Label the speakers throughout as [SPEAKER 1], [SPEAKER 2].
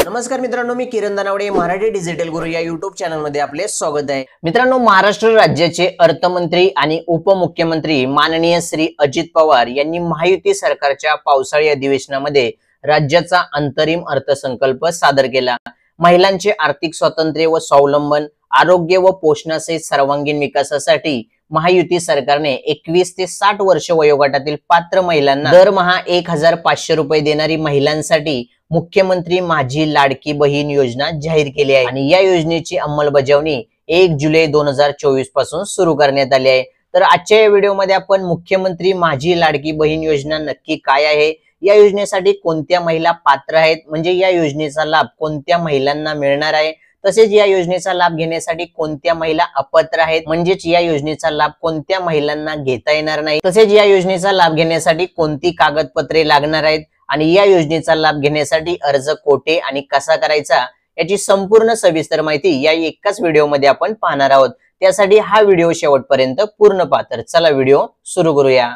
[SPEAKER 1] नमस्कार मित्रांनो, मी किरण दानावडे, मराठी डिजिटल गुरु या युट्यूब चॅनल मध्ये आपले स्वागत आहे। मित्रांनो, महाराष्ट्र राज्याचे अर्थमंत्री आणि उपमुख्यमंत्री माननीय श्री अजित पवार यांनी महायुती सरकारच्या पावसाळी अधिवेशनामध्ये राज्याचा अंतरिम अर्थसंकल्प सादर केला। महिलांचे आर्थिक स्वातंत्र्य व स्वावलंबन, आरोग्य व पोषणासहित सर्वांगीण विकासासाठी महायुती सरकारने 21 ते 60 वर्ष वयोगटातील पात्र महिलांना दरमहा 1500 रुपये देणारी महिलांसाठी मुख्यमंत्री माझी लाडकी बहीण योजना जाहीर केली आहे आणि या योजनेची अंमलबजावणी 1 जुलै 2024 पासून सुरू करण्यात आली आहे। तर आजच्या या व्हिडिओमध्ये आपण मुख्यमंत्री माझी लाडकी बहीण योजना नक्की काय आहे, या योजनेसाठी कोणत्या महिला पात्र आहेत, म्हणजे या योजनेचा लाभ कोणत्या महिलांना मिळणार आहे, तसेच या योजनेचा लाभ घेण्यासाठी कोणत्या महिला अपात्र आहेत, म्हणजेच या योजनेचा लाभ कोणत्या महिलांना घेता येणार नाही, तसेच या योजनेचा लाभ घेण्यासाठी कोणती कागदपत्रे लागणार आहेत आणि या योजनेचा लाभ घेण्यासाठी अर्ज कोठे आणि कसा करायचा याची संपूर्ण सविस्तर माहिती या एकाच व्हिडिओमध्ये आपण पाहणार आहोत। त्यासाठी हा व्हिडिओ शेवटपर्यंत पूर्ण पहा। तर चला व्हिडिओ सुरू करूया।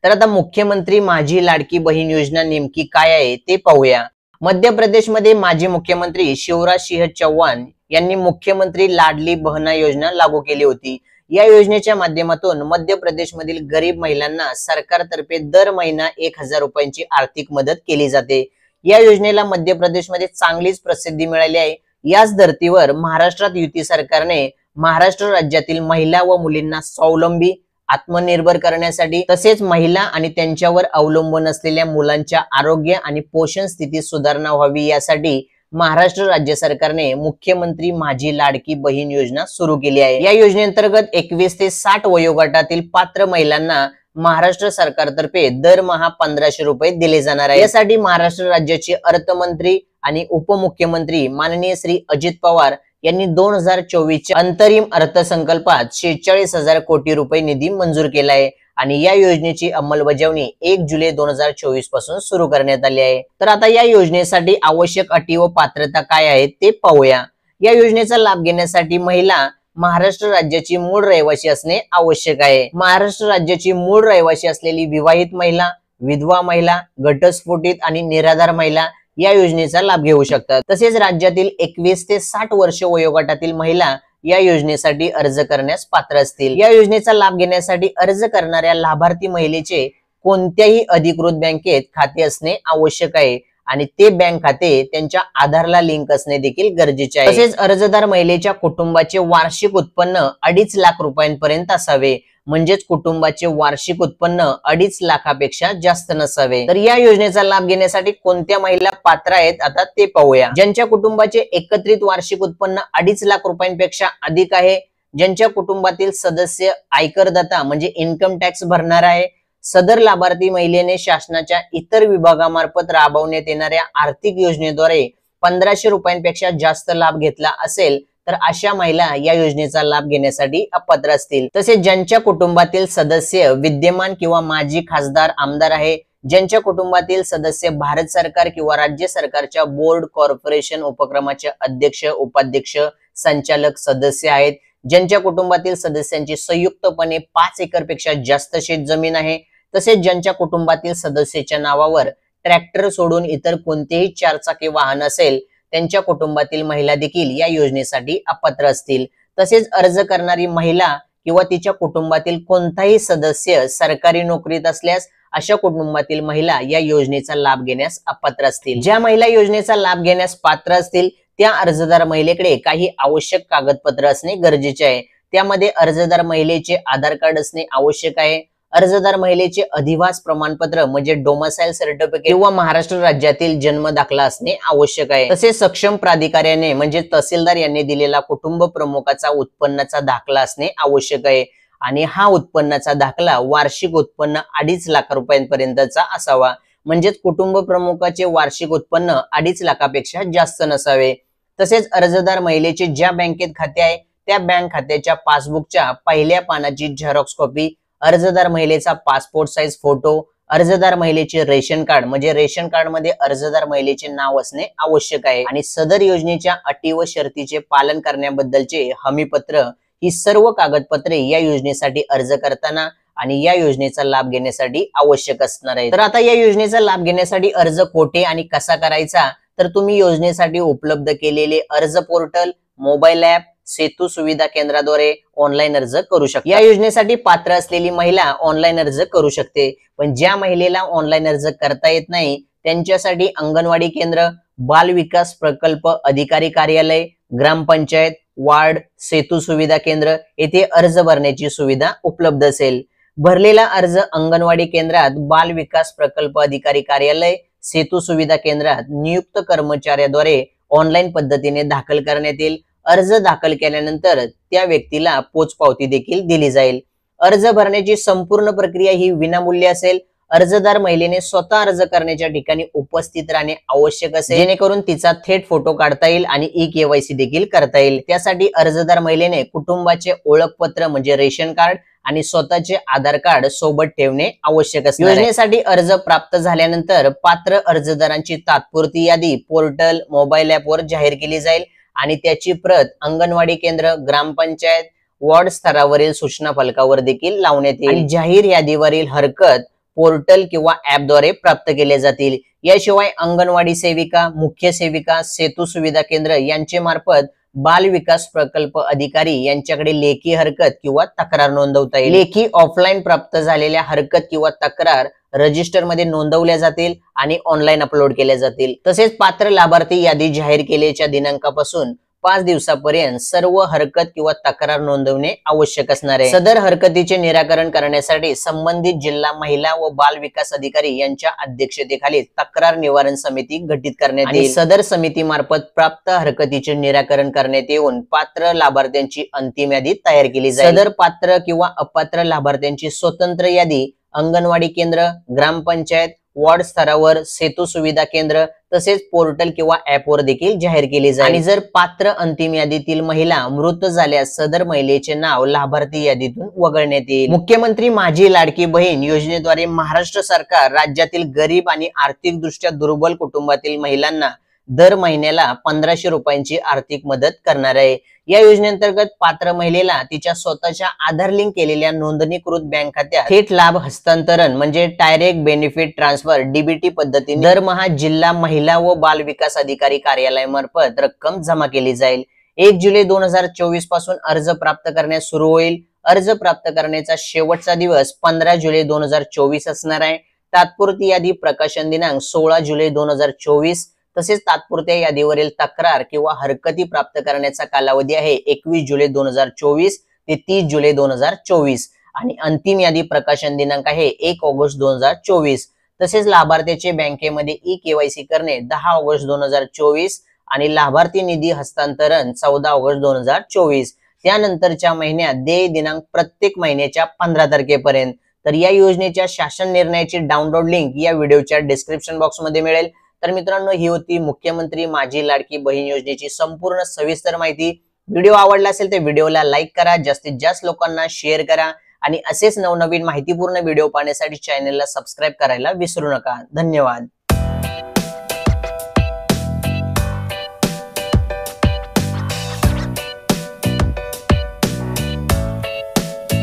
[SPEAKER 1] तर आता मुख्यमंत्री माझी लाडकी बहीण योजना नेमकी काय आहे ते पाहूया। मध्य प्रदेशमध्ये माजी मुख्यमंत्री शिवराज सिंह चौहान यांनी मुख्यमंत्री लाडली बहना योजना लागू केली होती। या योजनेच्या माध्यमातून मध्य प्रदेशमधील गरीब महिलांना सरकारतर्फे दर महिना 1000 रुपयांची आर्थिक मदत केली जाते। या योजनेला मध्य प्रदेशमध्ये चांगलीच प्रसिद्धी मिळाली आहे। याच धर्तीवर महाराष्ट्रात युती सरकारने महाराष्ट्र राज्यातील महिला व मुलींना स्वावलंबी, आत्मनिर्भर करण्यासाठी तसेच महिला आणि त्यांच्यावर अवलंबून असलेल्या मुलांच्या आरोग्य आणि पोषण स्थितीत सुधारणा व्हावी यासाठी महाराष्ट्र राज्य सरकारने मुख्यमंत्री माझी लाडकी बहीण योजना सुरू केली आहे। या योजनेअंतर्गत 21 ते 60 वयोगटातील पात्र महिलांना महाराष्ट्र सरकारतर्फे दरमहा 1500 रुपये दिले जाणार आहे। यासाठी महाराष्ट्र राज्याचे अर्थमंत्री आणि उपमुख्यमंत्री माननीय श्री अजित पवार यांनी 2024 च्या अंतरिम अर्थसंकल्पात 46,000 कोटी रुपये निधी मंजूर केला आहे आणि या योजनेची अंमलबजावणी 1 जुलै 2024 पासून सुरू करण्यात आली आहे। तर आता या योजनेसाठी आवश्यक अटी व पात्रता काय आहेत ते पाहूया। या योजनेचा लाभ घेण्यासाठी महिला महाराष्ट्र राज्याची मूळ रहिवासी असणे आवश्यक आहे। महाराष्ट्र राज्याची मूळ रहिवासी असलेली विवाहित महिला, विधवा महिला, घटस्फोटित आणि निराधार महिला या योजनेचा लाभ घेऊ शकतात। तसेच राज्यातील 21 ते 60 वर्ष वयोगटातील महिला या योजनेसाठी अर्ज करण्यास पात्र असतील। या योजनेचा लाभ घेण्यासाठी अर्ज करणाऱ्या लाभार्थी महिलेचे कोणत्याही अधिकृत बँकेत खाते असणे आवश्यक आहे आणि ते बँक खाते त्यांच्या आधारला लिंक असणे देखील गरजेचे आहे। तसेच अर्जदार महिलेच्या कुटुंबाचे वार्षिक उत्पन्न 2.5 लाख रुपयांपर्यंत असावे, म्हणजेच कुटुंबाचे वार्षिक उत्पन्न 2.5 लाखापेक्षा जास्त नसावे। तर या योजनेचा लाभ घेण्यासाठी कोणत्या महिला पात्र आहेत आता ते पाहूया। ज्यांच्या कुटुंबाचे एकत्रित वार्षिक उत्पन्न 2.5 लाख रुपयांपेक्षा अधिक आहे, ज्यांच्या कुटुंबातील सदस्य आयकरदाता म्हणजे इन्कम टॅक्स भरणार आहे, सदर लाभार्थी महिलेने शासनाच्या इतर विभागामार्फत राबवण्यात येणाऱ्या आर्थिक योजनेद्वारे 1500 रुपयांपेक्षा जास्त लाभ घेतला असेल तर अशा महिला या योजनेचा लाभ घेण्यासाठी अपात्र असतील। तसेच ज्यांच्या कुटुंबातील सदस्य विद्यमान किंवा माजी खासदार, आमदार आहे, ज्यांच्या कुटुंबातील सदस्य भारत सरकार किंवा राज्य सरकारच्या बोर्ड, कॉर्पोरेशन, उपक्रमाचे अध्यक्ष, उपाध्यक्ष, संचालक, सदस्य आहेत, ज्यांच्या कुटुंबातील सदस्यांची संयुक्तपणे 5 एकरपेक्षा जास्त शेत जमीन आहे, तसेच ज्यांच्या कुटुंबातील सदस्याच्या नावावर ट्रॅक्टर सोडून इतर कोणतेही 4 चाकी वाहन असेल, त्यांच्या कुटुंबातील महिला देखील या योजनेसाठी अपात्र असतील। तसेच अर्ज करणारी महिला किंवा तिच्या कुटुंबातील कोणताही सदस्य सरकारी नोकरीत असल्यास अशा कुटुंबातील महिला या योजनेचा लाभ घेण्यास अपात्र असतील। ज्या महिला योजनेचा लाभ घेण्यास पात्र असतील त्या अर्जदार महिलेकडे काही आवश्यक कागदपत्र असणे गरजेचे आहे। त्यामध्ये अर्जदार महिलेचे आधार कार्ड असणे आवश्यक आहे, अर्जदार महिलेचे अधिवास प्रमाणपत्र म्हणजे डोमिसाइल सर्टिफिकेट किंवा महाराष्ट्र राज्यातील जन्म दाखला असणे आवश्यक आहे। तसेच सक्षम प्राधिकाऱ्याने म्हणजे तहसीलदार यांनी दिलेला कुटुंब प्रमुखाचा उत्पन्नाचा दाखला असणे आवश्यक आहे आणि हा उत्पन्नाचा दाखला वार्षिक उत्पन्न 2.5 लाख रुपयांपर्यंतचा असावा, म्हणजेच कुटुंब प्रमुखाचे वार्षिक उत्पन्न 2.5 लाखापेक्षा जास्त नसावे। तसेच अर्जदार महिलेचे ज्या बँकेत खाते आहे त्या बँक खात्याच्या पासबुकच्या पहिल्या पानाची झेरॉक्स कॉपी, अर्जदार महिलेचा पासपोर्ट साइज फोटो, अर्जदार महिलेचे रेशन कार्ड म्हणजे रेशन कार्ड मध्ये अर्जदार महिलेचे नाव असणे आवश्यक आहे आणि सदर योजनेच्या अटी व शर्तीचे पालन करण्याबद्दलचे हमीपत्र ही सर्व कागदपत्रे या योजनेसाठी अर्ज करताना आणि या योजनेचा लाभ घेण्यासाठी आवश्यक असणार आहे। तर आता या योजनेचा लाभ घेण्यासाठी अर्ज कोठे आणि कसा करायचा, तर तुम्ही योजनेसाठी उपलब्ध केलेले अर्ज पोर्टल, मोबाईल ऍप, सेतू सुविधा केंद्राद्वारे ऑनलाईन अर्ज करू शकता। या योजनेसाठी पात्र असलेली महिला ऑनलाईन अर्ज करू शकते, पण ज्या महिलेला ऑनलाईन अर्ज करता येत नाही त्यांच्यासाठी अंगणवाडी केंद्र, बाल विकास प्रकल्प अधिकारी कार्यालय, ग्रामपंचायत, वार्ड, सेतू सुविधा केंद्र येथे अर्ज भरण्याची सुविधा उपलब्ध असेल। भरलेला अर्ज अंगणवाडी केंद्रात, बाल विकास प्रकल्प अधिकारी कार्यालय, सेतू सुविधा केंद्रात नियुक्त कर्मचाऱ्याद्वारे ऑनलाईन पद्धतीने दाखल करण्यात येईल। अर्ज दाखल केल्यानंतर त्या व्यक्तीला पोचपावती देखील दिली जाईल। अर्ज भरण्याची संपूर्ण प्रक्रिया ही विनामूल्य असेल। अर्जदार महिलेने स्वतः अर्ज करण्याच्या ठिकाणी उपस्थित राहणे आवश्यक असेल, जेणेकरून तिचा थेट फोटो काढता येईल आणि ई-केवायसी देखील करता येईल। त्यासाठी अर्जदार महिलेने कुटुंबाचे ओळखपत्र म्हणजे रेशन कार्ड आणि स्वतःचे आधार कार्ड सोबत ठेवणे आवश्यक असते। योजनेसाठी अर्ज प्राप्त झाल्यानंतर पात्र अर्जदारांची तात्पुरती यादी पोर्टल, मोबाईल ऍपवर जाहीर केली जाईल आणि त्याची प्रत अंगणवाडी केंद्र, ग्रामपंचायत, वॉर्ड स्तरावरील सूचना फलकावर देखील लावण्यात येईल आणि जाहीर यादीवरील हरकत पोर्टल किंवा ऍपद्वारे प्राप्त केले जातील। याशिवाय अंगणवाडी सेविका, मुख्य सेविका, सेतू सुविधा केंद्र यांचे मार्फत बाल विकास प्रकल्प अधिकारी यांच्याकडे लेखी हरकत किंवा तक्रार नोंदवता येईल। लेखी ऑफलाईन प्राप्त झालेल्या हरकत किंवा तक्रार रजिस्टर मध्ये नोंदवल्या जातील आणि ऑनलाईन अपलोड केल्या जातील। तसेच पात्र लाभार्थी यादी जाहीर केल्याच्या दिनांकापासून 5 दिवसापर्यंत सर्व हरकत किंवा तक्रार नोंदवणे आवश्यक असणार आहे। सदर हरकतीचे निराकरण करण्यासाठी संबंधित जिल्हा महिला व बाल विकास अधिकारी यांच्या अध्यक्षतेखाली तक्रार निवारण समिती गठीत करण्यात येईल। सदर समितीमार्फत प्राप्त हरकतीचे निराकरण करण्यात येऊन पात्र लाभार्थ्यांची अंतिम यादी तयार केली जाईल। सदर पात्र किंवा अपात्र लाभार्थ्यांची स्वतंत्र यादी अंगणवाडी केंद्र, ग्रामपंचायत, वॉर्ड स्तरावर, सेतू सुविधा केंद्र तसेच पोर्टल किंवा ऍपवर देखील जाहीर केली जाईल। आणि जर पात्र अंतिम यादीतील महिला मृत झाल्यास सदर महिलेचे नाव लाभार्थी यादीतून वगळण्यात येईल। मुख्यमंत्री माझी लाडकी बहीण योजनेद्वारे महाराष्ट्र सरकार राज्यातील गरीब आणि आर्थिकदृष्ट्या दुर्बल कुटुंबातील महिलांना दर महिन्याला 1500 रुपयांची आर्थिक मदत करणार आहे। या योजनेअंतर्गत पात्र महिलेला तिच्या स्वतःच्या आधार लिंक केलेल्या नोंदणीकृत बँक खात्यात थेट लाभ हस्तांतरण म्हणजे डायरेक्ट बेनिफिट ट्रान्सफर डीबीटी पद्धतीने दरमहा जिल्हा महिला व बाल विकास अधिकारी कार्यालयामार्फत रक्कम जमा केली जाईल। 1 जुलै 2024 पासून अर्ज प्राप्त करण्यास सुरू होईल। अर्ज प्राप्त करण्याचा शेवटचा दिवस 15 जुलै 2024 असणार आहे। तात्पुरती यादी प्रकाशन दिनांक 16 जुलै 2024। तसेच तात्पुरत्या यादीवरील तक्रार किंवा हरकती प्राप्त करण्याचा कालावधी आहे 21 जुलै 2024 ते 30 जुलै 2024 आणि अंतिम यादी प्रकाशन दिनांक आहे 1 ऑगस्ट 2024। तसेच लाभार्थ्याचे बँकेमध्ये ई-केवायसी करणे 10 ऑगस्ट 2024 आणि लाभार्थी निधी हस्तांतरण 14 ऑगस्ट 2024। त्यानंतरच्या महिन्यात देय दिनांक प्रत्येक महिन्याच्या 15 तारखेपर्यंत। तर या योजनेच्या शासन निर्णयाची डाउनलोड लिंक या व्हिडिओच्या डिस्क्रिप्शन बॉक्स मध्ये मिळेल। तर मित्रांनो, ही होती मुख्यमंत्री माझी लाडकी बहीण योजनेची संपूर्ण सविस्तर माहिती। व्हिडिओ आवडला असेल तर व्हिडिओला लाईक करा, जास्तीत जास्त लोकांना शेअर करा आणि असेच नवनवीन माहितीपूर्ण व्हिडिओ पाहण्यासाठी चॅनलला सबस्क्राईब करायला विसरू नका। धन्यवाद।